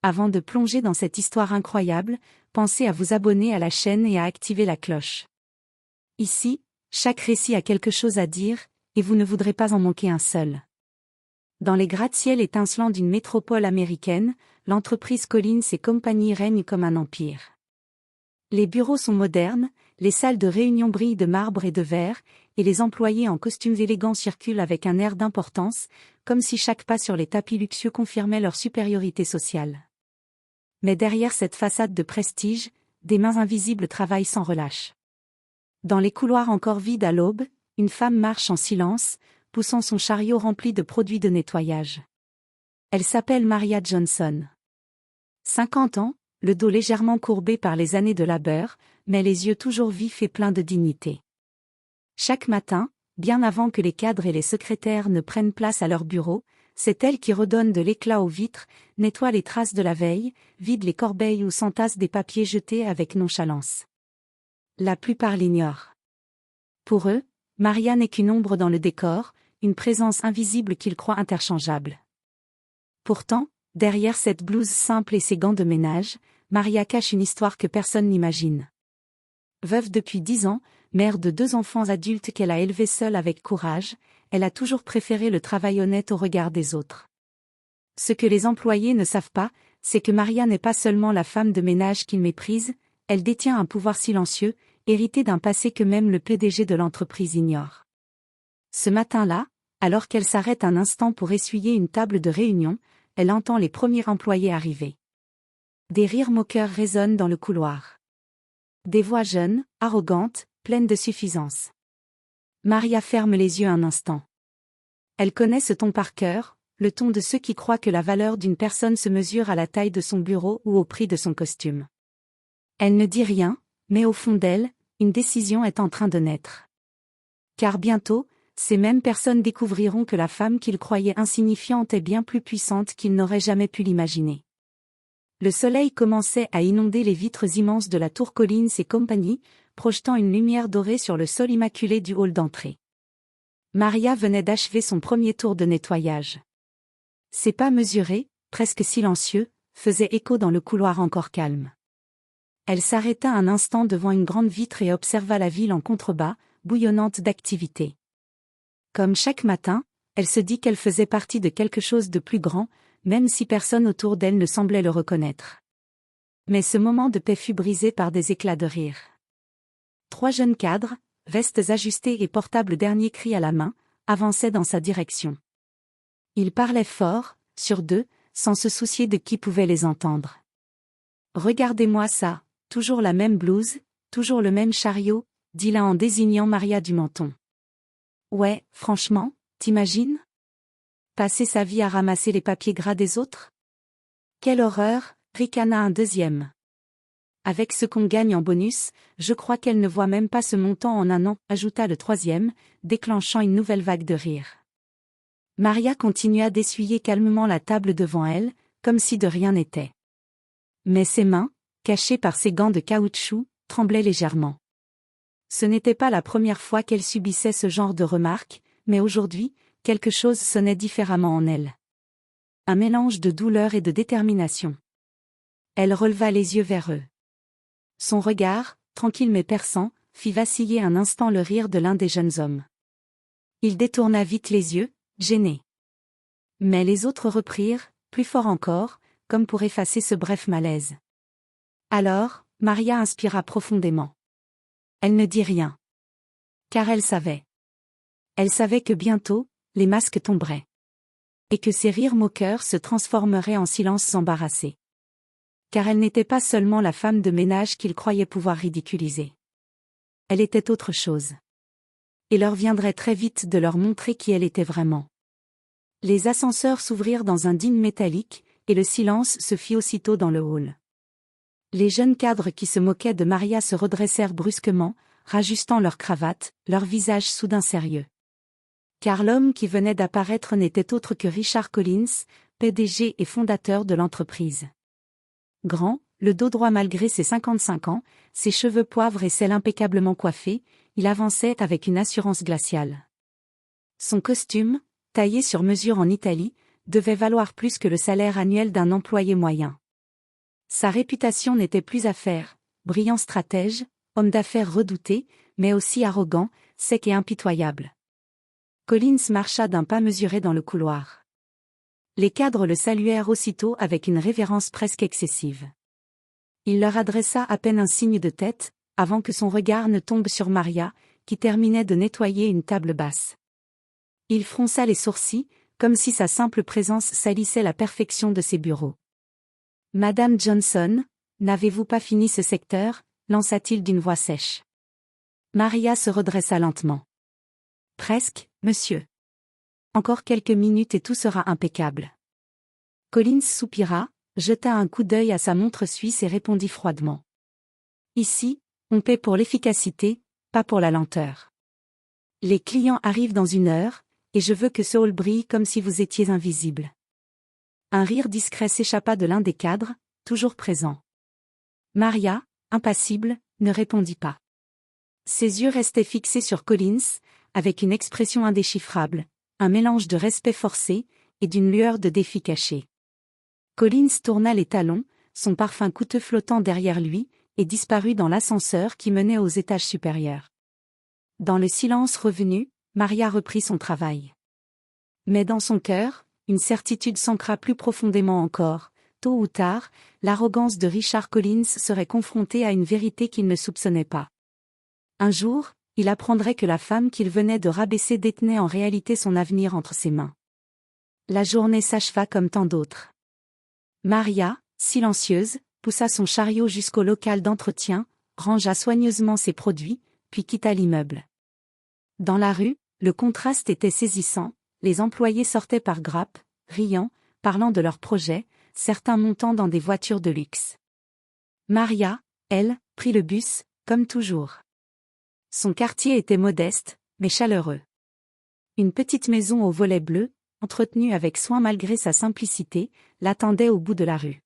Avant de plonger dans cette histoire incroyable, pensez à vous abonner à la chaîne et à activer la cloche. Ici, chaque récit a quelque chose à dire, et vous ne voudrez pas en manquer un seul. Dans les gratte-ciel étincelants d'une métropole américaine, l'entreprise Collins et compagnie règne comme un empire. Les bureaux sont modernes, les salles de réunion brillent de marbre et de verre, et les employés en costumes élégants circulent avec un air d'importance, comme si chaque pas sur les tapis luxueux confirmait leur supériorité sociale. Mais derrière cette façade de prestige, des mains invisibles travaillent sans relâche. Dans les couloirs encore vides à l'aube, une femme marche en silence, poussant son chariot rempli de produits de nettoyage. Elle s'appelle Maria Johnson. 50 ans, le dos légèrement courbé par les années de labeur, mais les yeux toujours vifs et pleins de dignité. Chaque matin, bien avant que les cadres et les secrétaires ne prennent place à leur bureau, c'est elle qui redonne de l'éclat aux vitres, nettoie les traces de la veille, vide les corbeilles ou s'entasse des papiers jetés avec nonchalance. La plupart l'ignorent. Pour eux, Maria n'est qu'une ombre dans le décor, une présence invisible qu'ils croient interchangeable. Pourtant, derrière cette blouse simple et ses gants de ménage, Maria cache une histoire que personne n'imagine. Veuve depuis 10 ans, mère de 2 enfants adultes qu'elle a élevés seule avec courage, elle a toujours préféré le travail honnête au regard des autres. Ce que les employés ne savent pas, c'est que Maria n'est pas seulement la femme de ménage qu'ils méprisent, elle détient un pouvoir silencieux, hérité d'un passé que même le PDG de l'entreprise ignore. Ce matin-là, alors qu'elle s'arrête un instant pour essuyer une table de réunion, elle entend les premiers employés arriver. Des rires moqueurs résonnent dans le couloir. Des voix jeunes, arrogantes, pleines de suffisance. Maria ferme les yeux un instant. Elle connaît ce ton par cœur, le ton de ceux qui croient que la valeur d'une personne se mesure à la taille de son bureau ou au prix de son costume. Elle ne dit rien, mais au fond d'elle, une décision est en train de naître. Car bientôt, ces mêmes personnes découvriront que la femme qu'ils croyaient insignifiante est bien plus puissante qu'ils n'auraient jamais pu l'imaginer. Le soleil commençait à inonder les vitres immenses de la tour Collins et compagnie, projetant une lumière dorée sur le sol immaculé du hall d'entrée. Maria venait d'achever son premier tour de nettoyage. Ses pas mesurés, presque silencieux, faisaient écho dans le couloir encore calme. Elle s'arrêta un instant devant une grande vitre et observa la ville en contrebas, bouillonnante d'activité. Comme chaque matin, elle se dit qu'elle faisait partie de quelque chose de plus grand, même si personne autour d'elle ne semblait le reconnaître. Mais ce moment de paix fut brisé par des éclats de rire. 3 jeunes cadres, vestes ajustées et portables dernier cri à la main, avançaient dans sa direction. Ils parlaient fort, sur 2, sans se soucier de qui pouvait les entendre. « Regardez-moi ça, toujours la même blouse, toujours le même chariot », dit l'un en désignant Maria du menton. « Ouais, franchement, t'imagines ? Passer sa vie à ramasser les papiers gras des autres ? Quelle horreur !» ricana un deuxième. Avec ce qu'on gagne en bonus, je crois qu'elle ne voit même pas ce montant en un an, ajouta le troisième, déclenchant une nouvelle vague de rire. Maria continua d'essuyer calmement la table devant elle, comme si de rien n'était. Mais ses mains, cachées par ses gants de caoutchouc, tremblaient légèrement. Ce n'était pas la première fois qu'elle subissait ce genre de remarques, mais aujourd'hui, quelque chose sonnait différemment en elle. Un mélange de douleur et de détermination. Elle releva les yeux vers eux. Son regard, tranquille mais perçant, fit vaciller un instant le rire de l'un des jeunes hommes. Il détourna vite les yeux, gêné. Mais les autres reprirent, plus fort encore, comme pour effacer ce bref malaise. Alors, Maria inspira profondément. Elle ne dit rien. Car elle savait. Elle savait que bientôt, les masques tomberaient. Et que ces rires moqueurs se transformeraient en silences embarrassés. Car elle n'était pas seulement la femme de ménage qu'ils croyaient pouvoir ridiculiser. Elle était autre chose. Il leur viendrait très vite de leur montrer qui elle était vraiment. Les ascenseurs s'ouvrirent dans un digne métallique, et le silence se fit aussitôt dans le hall. Les jeunes cadres qui se moquaient de Maria se redressèrent brusquement, rajustant leurs cravates, leurs visages soudain sérieux. Car l'homme qui venait d'apparaître n'était autre que Richard Collins, PDG et fondateur de l'entreprise. Grand, le dos droit malgré ses 55 ans, ses cheveux poivre et cils impeccablement coiffés, il avançait avec une assurance glaciale. Son costume, taillé sur mesure en Italie, devait valoir plus que le salaire annuel d'un employé moyen. Sa réputation n'était plus à faire, brillant stratège, homme d'affaires redouté, mais aussi arrogant, sec et impitoyable. Collins marcha d'un pas mesuré dans le couloir. Les cadres le saluèrent aussitôt avec une révérence presque excessive. Il leur adressa à peine un signe de tête, avant que son regard ne tombe sur Maria, qui terminait de nettoyer une table basse. Il fronça les sourcils, comme si sa simple présence salissait la perfection de ses bureaux. « Madame Johnson, n'avez-vous pas fini ce secteur » lança-t-il d'une voix sèche. Maria se redressa lentement. « Presque, monsieur. Encore quelques minutes et tout sera impeccable. » Collins soupira, jeta un coup d'œil à sa montre suisse et répondit froidement. « Ici, on paie pour l'efficacité, pas pour la lenteur. Les clients arrivent dans 1 heure, et je veux que ce hall brille comme si vous étiez invisible. » Un rire discret s'échappa de l'un des cadres, toujours présent. Maria, impassible, ne répondit pas. Ses yeux restaient fixés sur Collins, avec une expression indéchiffrable, un mélange de respect forcé, et d'une lueur de défi caché. Collins tourna les talons, son parfum coûteux flottant derrière lui, et disparut dans l'ascenseur qui menait aux étages supérieurs. Dans le silence revenu, Maria reprit son travail. Mais dans son cœur, une certitude s'ancra plus profondément encore. Tôt ou tard, l'arrogance de Richard Collins serait confrontée à une vérité qu'il ne soupçonnait pas. Un jour, il apprendrait que la femme qu'il venait de rabaisser détenait en réalité son avenir entre ses mains. La journée s'acheva comme tant d'autres. Maria, silencieuse, poussa son chariot jusqu'au local d'entretien, rangea soigneusement ses produits, puis quitta l'immeuble. Dans la rue, le contraste était saisissant, les employés sortaient par grappes, riant, parlant de leurs projets, certains montant dans des voitures de luxe. Maria, elle, prit le bus, comme toujours. Son quartier était modeste, mais chaleureux. Une petite maison aux volets bleus, entretenue avec soin malgré sa simplicité, l'attendait au bout de la rue.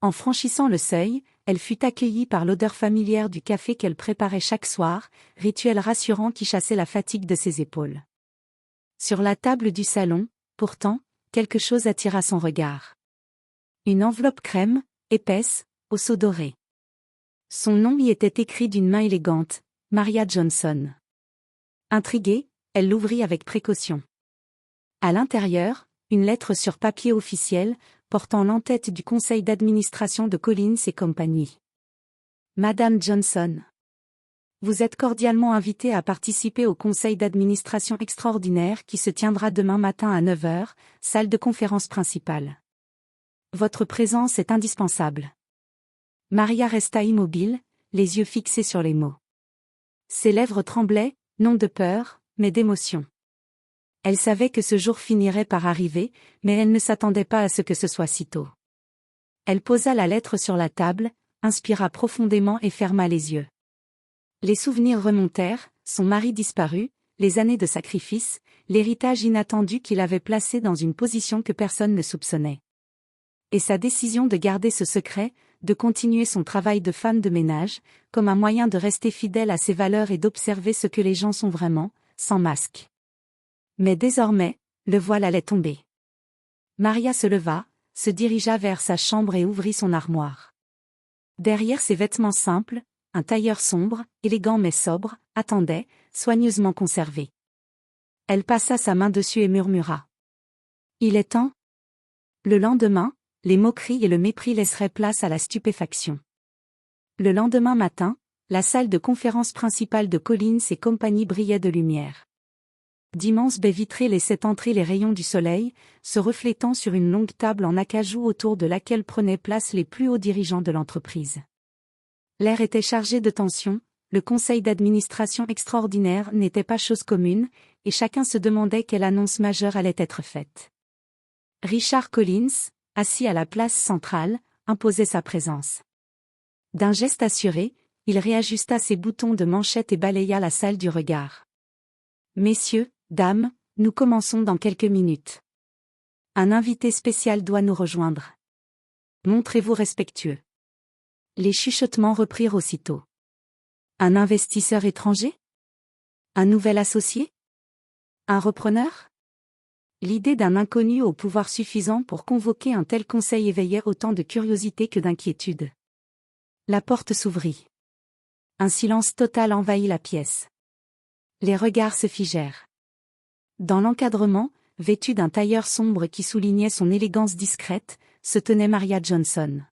En franchissant le seuil, elle fut accueillie par l'odeur familière du café qu'elle préparait chaque soir, rituel rassurant qui chassait la fatigue de ses épaules. Sur la table du salon, pourtant, quelque chose attira son regard. Une enveloppe crème, épaisse, au seau doré. Son nom y était écrit d'une main élégante, Maria Johnson. Intriguée, elle l'ouvrit avec précaution. À l'intérieur, une lettre sur papier officiel, portant l'entête du conseil d'administration de Collins et compagnie. Madame Johnson. Vous êtes cordialement invitée à participer au conseil d'administration extraordinaire qui se tiendra demain matin à 9 heures, salle de conférence principale. Votre présence est indispensable. Maria resta immobile, les yeux fixés sur les mots. Ses lèvres tremblaient, non de peur, mais d'émotion. Elle savait que ce jour finirait par arriver, mais elle ne s'attendait pas à ce que ce soit si tôt. Elle posa la lettre sur la table, inspira profondément et ferma les yeux. Les souvenirs remontèrent, son mari disparu, les années de sacrifice, l'héritage inattendu qu'il avait placé dans une position que personne ne soupçonnait. Et sa décision de garder ce secret, de continuer son travail de femme de ménage, comme un moyen de rester fidèle à ses valeurs et d'observer ce que les gens sont vraiment, sans masque. Mais désormais, le voile allait tomber. Maria se leva, se dirigea vers sa chambre et ouvrit son armoire. Derrière ses vêtements simples, un tailleur sombre, élégant mais sobre, attendait, soigneusement conservé. Elle passa sa main dessus et murmura. « Il est temps ?» Le lendemain, les moqueries et le mépris laisseraient place à la stupéfaction. Le lendemain matin, la salle de conférence principale de Collins et compagnie brillait de lumière. D'immenses baies vitrées laissaient entrer les rayons du soleil, se reflétant sur une longue table en acajou autour de laquelle prenaient place les plus hauts dirigeants de l'entreprise. L'air était chargé de tension, le conseil d'administration extraordinaire n'était pas chose commune, et chacun se demandait quelle annonce majeure allait être faite. Richard Collins, assis à la place centrale, imposait sa présence. D'un geste assuré, il réajusta ses boutons de manchette et balaya la salle du regard. « Messieurs, dames, nous commençons dans quelques minutes. Un invité spécial doit nous rejoindre. Montrez-vous respectueux. » Les chuchotements reprirent aussitôt. Un investisseur étranger ? Un nouvel associé ? Un repreneur ? L'idée d'un inconnu au pouvoir suffisant pour convoquer un tel conseil éveillait autant de curiosité que d'inquiétude. La porte s'ouvrit. Un silence total envahit la pièce. Les regards se figèrent. Dans l'encadrement, vêtue d'un tailleur sombre qui soulignait son élégance discrète, se tenait Maria Johnson.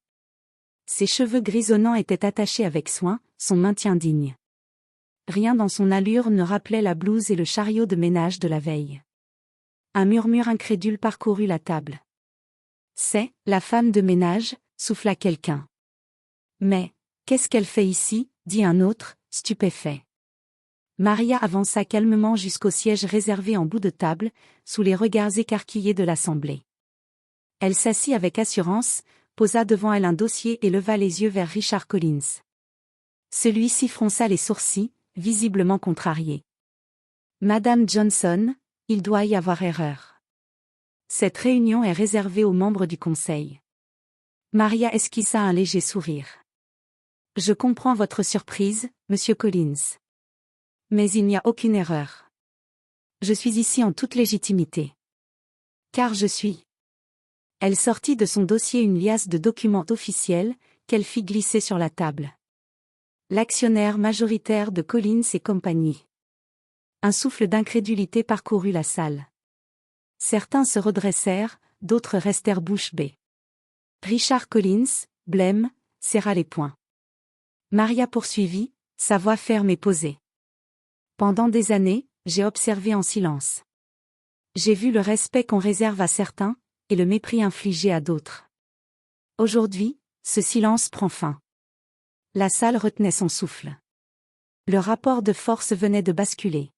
Ses cheveux grisonnants étaient attachés avec soin, son maintien digne. Rien dans son allure ne rappelait la blouse et le chariot de ménage de la veille. Un murmure incrédule parcourut la table. « C'est la femme de ménage », souffla quelqu'un. « Mais, qu'est-ce qu'elle fait ici » dit un autre, stupéfait. Maria avança calmement jusqu'au siège réservé en bout de table, sous les regards écarquillés de l'assemblée. Elle s'assit avec assurance, posa devant elle un dossier et leva les yeux vers Richard Collins. Celui-ci fronça les sourcils, visiblement contrarié. « Madame Johnson, il doit y avoir erreur. Cette réunion est réservée aux membres du conseil. » Maria esquissa un léger sourire. « Je comprends votre surprise, monsieur Collins. Mais il n'y a aucune erreur. Je suis ici en toute légitimité. Car je suis. » Elle sortit de son dossier une liasse de documents officiels, qu'elle fit glisser sur la table. L'actionnaire majoritaire de Collins et compagnie. Un souffle d'incrédulité parcourut la salle. Certains se redressèrent, d'autres restèrent bouche bée. Richard Collins, blême, serra les poings. Maria poursuivit, sa voix ferme et posée. Pendant des années, j'ai observé en silence. J'ai vu le respect qu'on réserve à certains, et le mépris infligé à d'autres. Aujourd'hui, ce silence prend fin. La salle retenait son souffle. Le rapport de force venait de basculer.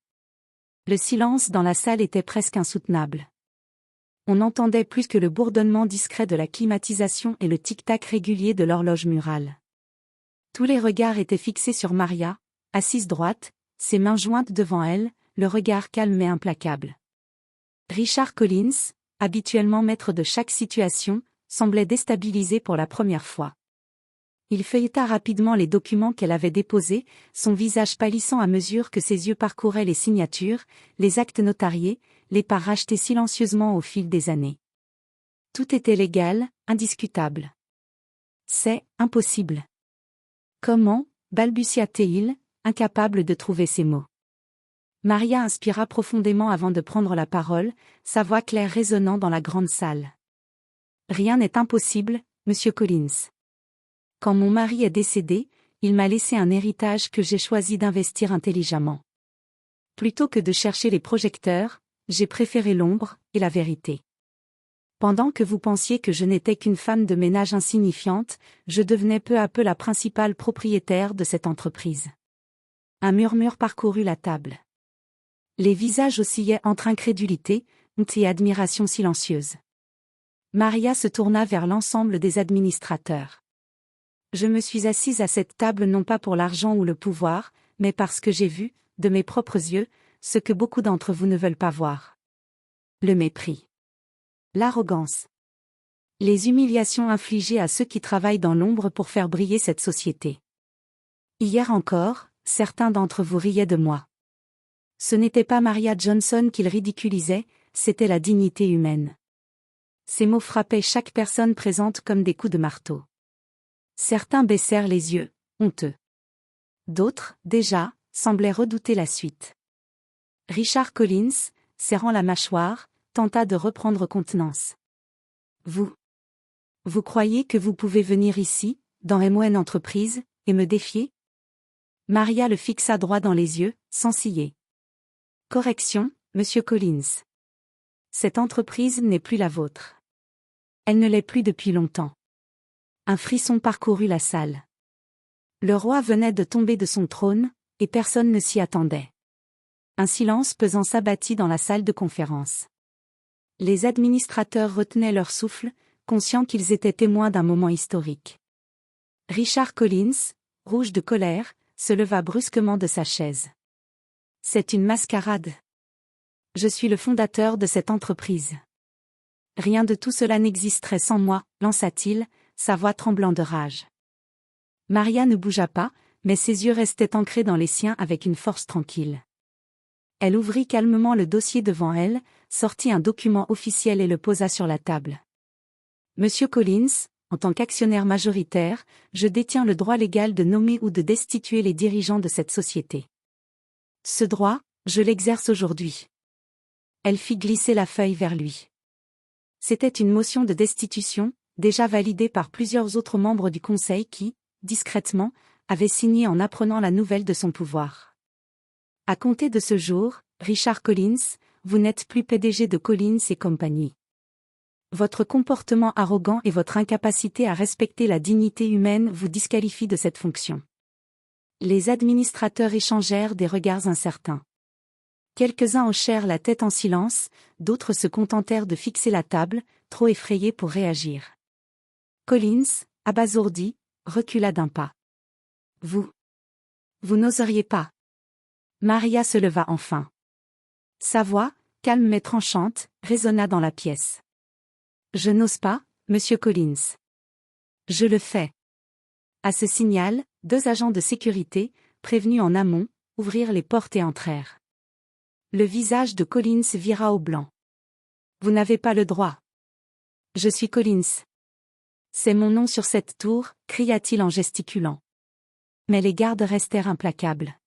Le silence dans la salle était presque insoutenable. On n'entendait plus que le bourdonnement discret de la climatisation et le tic-tac régulier de l'horloge murale. Tous les regards étaient fixés sur Maria, assise droite, ses mains jointes devant elle, le regard calme et implacable. Richard Collins, habituellement maître de chaque situation, semblait déstabilisé pour la première fois. Il feuilleta rapidement les documents qu'elle avait déposés, son visage pâlissant à mesure que ses yeux parcouraient les signatures, les actes notariés, les parts rachetées silencieusement au fil des années. Tout était légal, indiscutable. « C'est impossible. » Comment, balbutia-t-il, incapable de trouver ses mots. Maria inspira profondément avant de prendre la parole, sa voix claire résonnant dans la grande salle. « Rien n'est impossible, monsieur Collins. Quand mon mari est décédé, il m'a laissé un héritage que j'ai choisi d'investir intelligemment. Plutôt que de chercher les projecteurs, j'ai préféré l'ombre et la vérité. Pendant que vous pensiez que je n'étais qu'une femme de ménage insignifiante, je devenais peu à peu la principale propriétaire de cette entreprise. » Un murmure parcourut la table. Les visages oscillaient entre incrédulité, honte et admiration silencieuse. Maria se tourna vers l'ensemble des administrateurs. Je me suis assise à cette table non pas pour l'argent ou le pouvoir, mais parce que j'ai vu, de mes propres yeux, ce que beaucoup d'entre vous ne veulent pas voir. Le mépris. L'arrogance. Les humiliations infligées à ceux qui travaillent dans l'ombre pour faire briller cette société. Hier encore, certains d'entre vous riaient de moi. Ce n'était pas Maria Johnson qu'ils ridiculisaient, c'était la dignité humaine. Ces mots frappaient chaque personne présente comme des coups de marteau. Certains baissèrent les yeux, honteux. D'autres, déjà, semblaient redouter la suite. Richard Collins, serrant la mâchoire, tenta de reprendre contenance. « Vous croyez que vous pouvez venir ici, dans M.O.N. Entreprises, et me défier ?» Maria le fixa droit dans les yeux, sans ciller. « Correction, monsieur Collins. Cette entreprise n'est plus la vôtre. Elle ne l'est plus depuis longtemps. » Un frisson parcourut la salle. Le roi venait de tomber de son trône, et personne ne s'y attendait. Un silence pesant s'abattit dans la salle de conférence. Les administrateurs retenaient leur souffle, conscients qu'ils étaient témoins d'un moment historique. Richard Collins, rouge de colère, se leva brusquement de sa chaise. « C'est une mascarade. Je suis le fondateur de cette entreprise. Rien de tout cela n'existerait sans moi, lança-t-il, sa voix tremblant de rage. Maria ne bougea pas, mais ses yeux restaient ancrés dans les siens avec une force tranquille. Elle ouvrit calmement le dossier devant elle, sortit un document officiel et le posa sur la table. Monsieur Collins, en tant qu'actionnaire majoritaire, je détiens le droit légal de nommer ou de destituer les dirigeants de cette société. Ce droit, je l'exerce aujourd'hui. Elle fit glisser la feuille vers lui. C'était une motion de destitution, déjà validée par plusieurs autres membres du conseil qui, discrètement, avaient signé en apprenant la nouvelle de son pouvoir. À compter de ce jour, Richard Collins, vous n'êtes plus PDG de Collins et compagnie. Votre comportement arrogant et votre incapacité à respecter la dignité humaine vous disqualifient de cette fonction. Les administrateurs échangèrent des regards incertains. Quelques-uns hochèrent la tête en silence, d'autres se contentèrent de fixer la table, trop effrayés pour réagir. Collins, abasourdi, recula d'un pas. Vous n'oseriez pas. Maria se leva enfin. Sa voix, calme mais tranchante, résonna dans la pièce. Je n'ose pas, monsieur Collins. Je le fais. À ce signal, 2 agents de sécurité, prévenus en amont, ouvrirent les portes et entrèrent. Le visage de Collins vira au blanc. Vous n'avez pas le droit. Je suis Collins. C'est mon nom sur cette tour, cria-t-il en gesticulant. Mais les gardes restèrent implacables.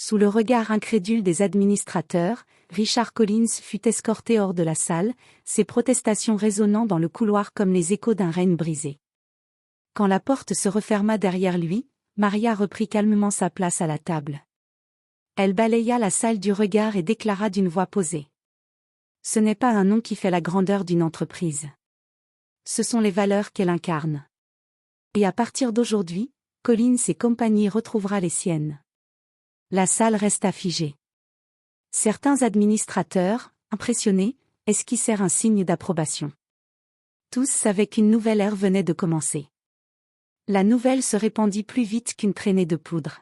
Sous le regard incrédule des administrateurs, Richard Collins fut escorté hors de la salle, ses protestations résonnant dans le couloir comme les échos d'un règne brisé. Quand la porte se referma derrière lui, Maria reprit calmement sa place à la table. Elle balaya la salle du regard et déclara d'une voix posée. Ce n'est pas un nom qui fait la grandeur d'une entreprise. Ce sont les valeurs qu'elle incarne. Et à partir d'aujourd'hui, Collins et compagnie retrouvera les siennes. La salle resta figée. Certains administrateurs, impressionnés, esquissèrent un signe d'approbation. Tous savaient qu'une nouvelle ère venait de commencer. La nouvelle se répandit plus vite qu'une traînée de poudre.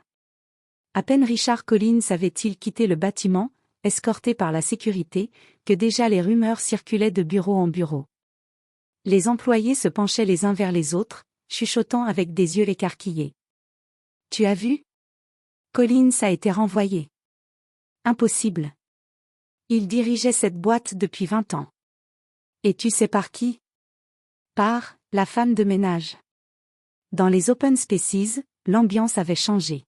À peine Richard Collins avait-il quitté le bâtiment, escorté par la sécurité, que déjà les rumeurs circulaient de bureau en bureau. Les employés se penchaient les uns vers les autres, chuchotant avec des yeux écarquillés. « Tu as vu ? Collins a été renvoyé. » Impossible. Il dirigeait cette boîte depuis 20 ans. Et tu sais par qui ? Par la femme de ménage. Dans les open spaces, l'ambiance avait changé.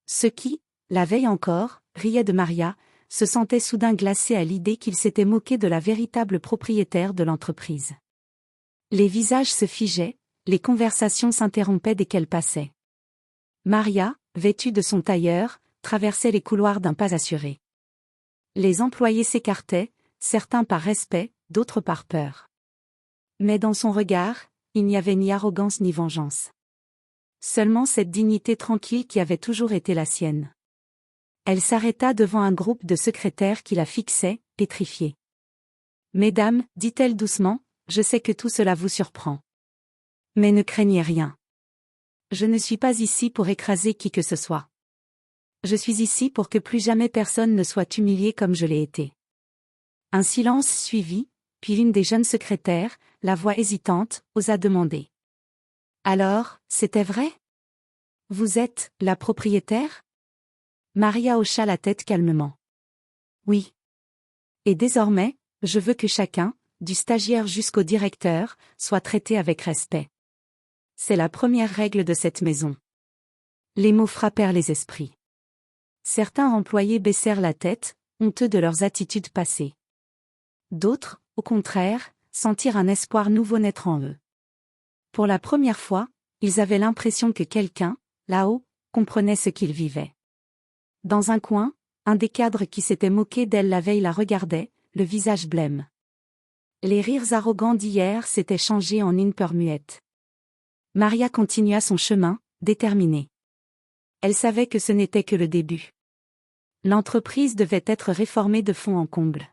Ceux qui, la veille encore, riaient de Maria, se sentaient soudain glacés à l'idée qu'ils s'étaient moqués de la véritable propriétaire de l'entreprise. Les visages se figeaient, les conversations s'interrompaient dès qu'elle passait. Maria, vêtue de son tailleur, traversait les couloirs d'un pas assuré. Les employés s'écartaient, certains par respect, d'autres par peur. Mais dans son regard, il n'y avait ni arrogance ni vengeance. Seulement cette dignité tranquille qui avait toujours été la sienne. Elle s'arrêta devant un groupe de secrétaires qui la fixaient, pétrifiés. « Mesdames, dit-elle doucement, je sais que tout cela vous surprend. Mais ne craignez rien. Je ne suis pas ici pour écraser qui que ce soit. Je suis ici pour que plus jamais personne ne soit humilié comme je l'ai été. » Un silence suivit, puis l'une des jeunes secrétaires, la voix hésitante, osa demander. « Alors, c'était vrai ? Vous êtes la propriétaire ? » Maria hocha la tête calmement. « Oui. Et désormais, je veux que chacun, du stagiaire jusqu'au directeur, soit traité avec respect. C'est la première règle de cette maison. » Les mots frappèrent les esprits. Certains employés baissèrent la tête, honteux de leurs attitudes passées. D'autres, au contraire, sentirent un espoir nouveau naître en eux. Pour la première fois, ils avaient l'impression que quelqu'un, là-haut, comprenait ce qu'ils vivaient. Dans un coin, un des cadres qui s'était moqué d'elle la veille la regardait, le visage blême. Les rires arrogants d'hier s'étaient changés en une peur muette. Maria continua son chemin, déterminée. Elle savait que ce n'était que le début. L'entreprise devait être réformée de fond en comble.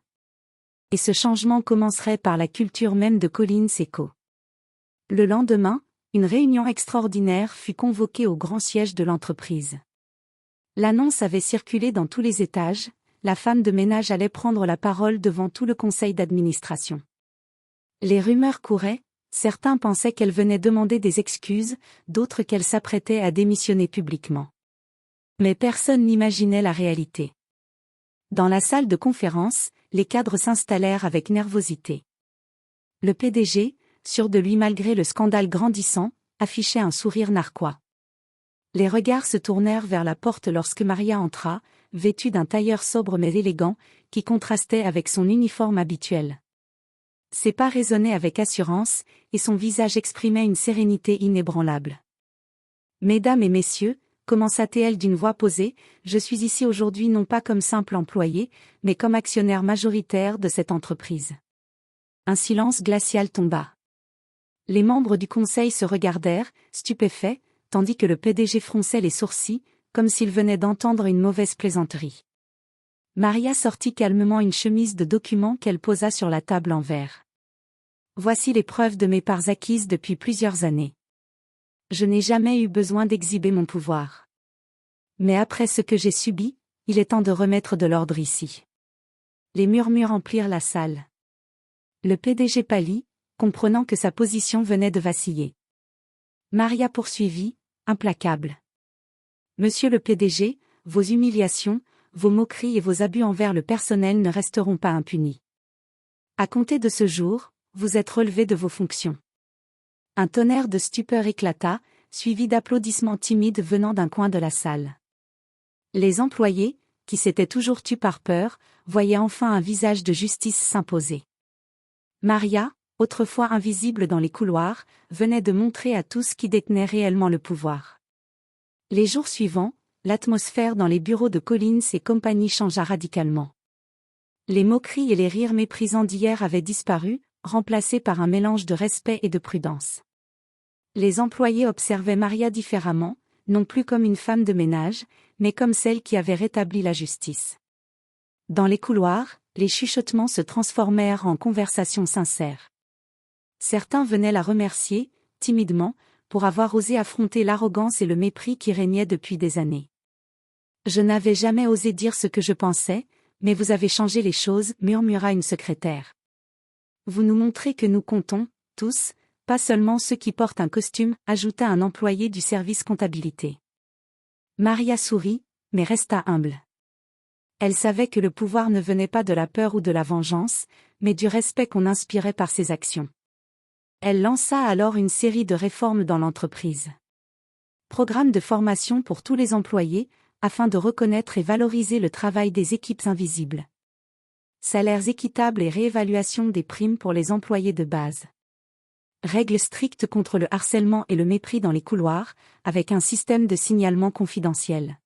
Et ce changement commencerait par la culture même de Collins & Co. Le lendemain, une réunion extraordinaire fut convoquée au grand siège de l'entreprise. L'annonce avait circulé dans tous les étages, la femme de ménage allait prendre la parole devant tout le conseil d'administration. Les rumeurs couraient, certains pensaient qu'elle venait demander des excuses, d'autres qu'elle s'apprêtait à démissionner publiquement. Mais personne n'imaginait la réalité. Dans la salle de conférence, les cadres s'installèrent avec nervosité. Le PDG, sûr de lui malgré le scandale grandissant, affichait un sourire narquois. Les regards se tournèrent vers la porte lorsque Maria entra, vêtue d'un tailleur sobre mais élégant, qui contrastait avec son uniforme habituel. Ses pas résonnaient avec assurance, et son visage exprimait une sérénité inébranlable. « Mesdames et messieurs », commença-t-elle d'une voix posée, « je suis ici aujourd'hui non pas comme simple employé, mais comme actionnaire majoritaire de cette entreprise. » Un silence glacial tomba. Les membres du conseil se regardèrent, stupéfaits, tandis que le PDG fronçait les sourcils, comme s'il venait d'entendre une mauvaise plaisanterie. Maria sortit calmement une chemise de documents qu'elle posa sur la table en verre. « Voici les preuves de mes parts acquises depuis plusieurs années. Je n'ai jamais eu besoin d'exhiber mon pouvoir. Mais après ce que j'ai subi, il est temps de remettre de l'ordre ici. » Les murmures emplirent la salle. Le PDG pâlit, comprenant que sa position venait de vaciller. Maria poursuivit, implacable. « Monsieur le PDG, vos humiliations, vos moqueries et vos abus envers le personnel ne resteront pas impunis. À compter de ce jour, vous êtes relevé de vos fonctions. » Un tonnerre de stupeur éclata, suivi d'applaudissements timides venant d'un coin de la salle. Les employés, qui s'étaient toujours tus par peur, voyaient enfin un visage de justice s'imposer. Maria, autrefois invisible dans les couloirs, venait de montrer à tous qui détenait réellement le pouvoir. Les jours suivants, l'atmosphère dans les bureaux de Collins et compagnie changea radicalement. Les moqueries et les rires méprisants d'hier avaient disparu, remplacés par un mélange de respect et de prudence. Les employés observaient Maria différemment, non plus comme une femme de ménage, mais comme celle qui avait rétabli la justice. Dans les couloirs, les chuchotements se transformèrent en conversations sincères. Certains venaient la remercier, timidement, pour avoir osé affronter l'arrogance et le mépris qui régnaient depuis des années. « Je n'avais jamais osé dire ce que je pensais, mais vous avez changé les choses, » murmura une secrétaire. « Vous nous montrez que nous comptons, tous, pas seulement ceux qui portent un costume, » ajouta un employé du service comptabilité. Maria sourit, mais resta humble. Elle savait que le pouvoir ne venait pas de la peur ou de la vengeance, mais du respect qu'on inspirait par ses actions. Elle lança alors une série de réformes dans l'entreprise. Programme de formation pour tous les employés, afin de reconnaître et valoriser le travail des équipes invisibles. Salaires équitables et réévaluation des primes pour les employés de base. Règles strictes contre le harcèlement et le mépris dans les couloirs, avec un système de signalement confidentiel.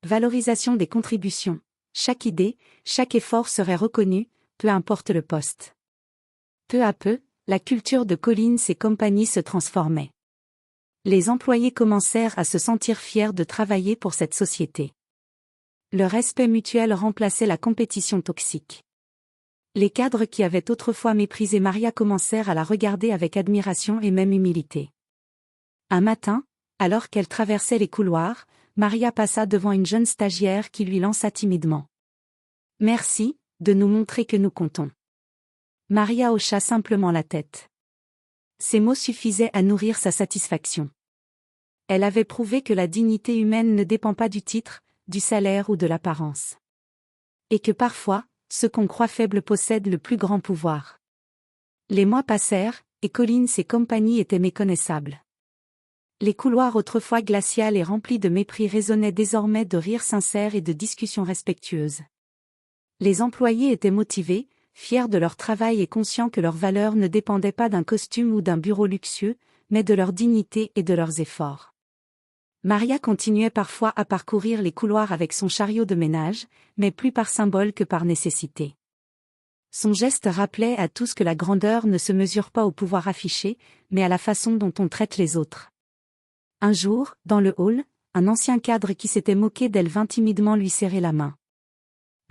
Valorisation des contributions. Chaque idée, chaque effort serait reconnu, peu importe le poste. Peu à peu, la culture de Collins et compagnie se transformait. Les employés commencèrent à se sentir fiers de travailler pour cette société. Le respect mutuel remplaçait la compétition toxique. Les cadres qui avaient autrefois méprisé Maria commencèrent à la regarder avec admiration et même humilité. Un matin, alors qu'elle traversait les couloirs, Maria passa devant une jeune stagiaire qui lui lança timidement. « Merci, de nous montrer que nous comptons. » Maria hocha simplement la tête. Ces mots suffisaient à nourrir sa satisfaction. Elle avait prouvé que la dignité humaine ne dépend pas du titre, du salaire ou de l'apparence. Et que parfois, ceux qu'on croit faibles possèdent le plus grand pouvoir. Les mois passèrent, et Collins et compagnie étaient méconnaissables. Les couloirs autrefois glaciaux et remplis de mépris résonnaient désormais de rires sincères et de discussions respectueuses. Les employés étaient motivés, fiers de leur travail et conscients que leur valeur ne dépendait pas d'un costume ou d'un bureau luxueux, mais de leur dignité et de leurs efforts. Maria continuait parfois à parcourir les couloirs avec son chariot de ménage, mais plus par symbole que par nécessité. Son geste rappelait à tous que la grandeur ne se mesure pas au pouvoir affiché, mais à la façon dont on traite les autres. Un jour, dans le hall, un ancien cadre qui s'était moqué d'elle vint timidement lui serrer la main.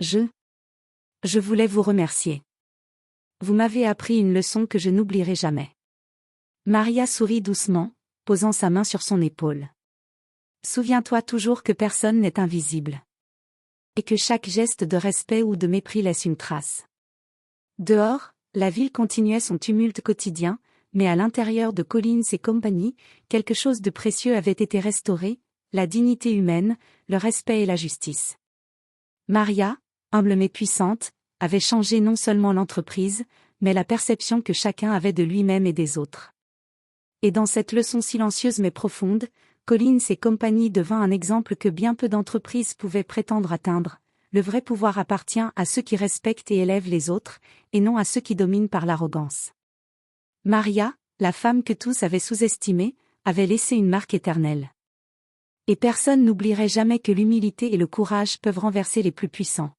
« Je voulais vous remercier. Vous m'avez appris une leçon que je n'oublierai jamais. » Maria sourit doucement, posant sa main sur son épaule. « Souviens-toi toujours que personne n'est invisible. Et que chaque geste de respect ou de mépris laisse une trace. » Dehors, la ville continuait son tumulte quotidien, mais à l'intérieur de Collins et compagnie, quelque chose de précieux avait été restauré, la dignité humaine, le respect et la justice. Maria, humble mais puissante, avait changé non seulement l'entreprise, mais la perception que chacun avait de lui-même et des autres. Et dans cette leçon silencieuse mais profonde, Collins et compagnie devint un exemple que bien peu d'entreprises pouvaient prétendre atteindre. Le vrai pouvoir appartient à ceux qui respectent et élèvent les autres, et non à ceux qui dominent par l'arrogance. Maria, la femme que tous avaient sous-estimée, avait laissé une marque éternelle. Et personne n'oublierait jamais que l'humilité et le courage peuvent renverser les plus puissants.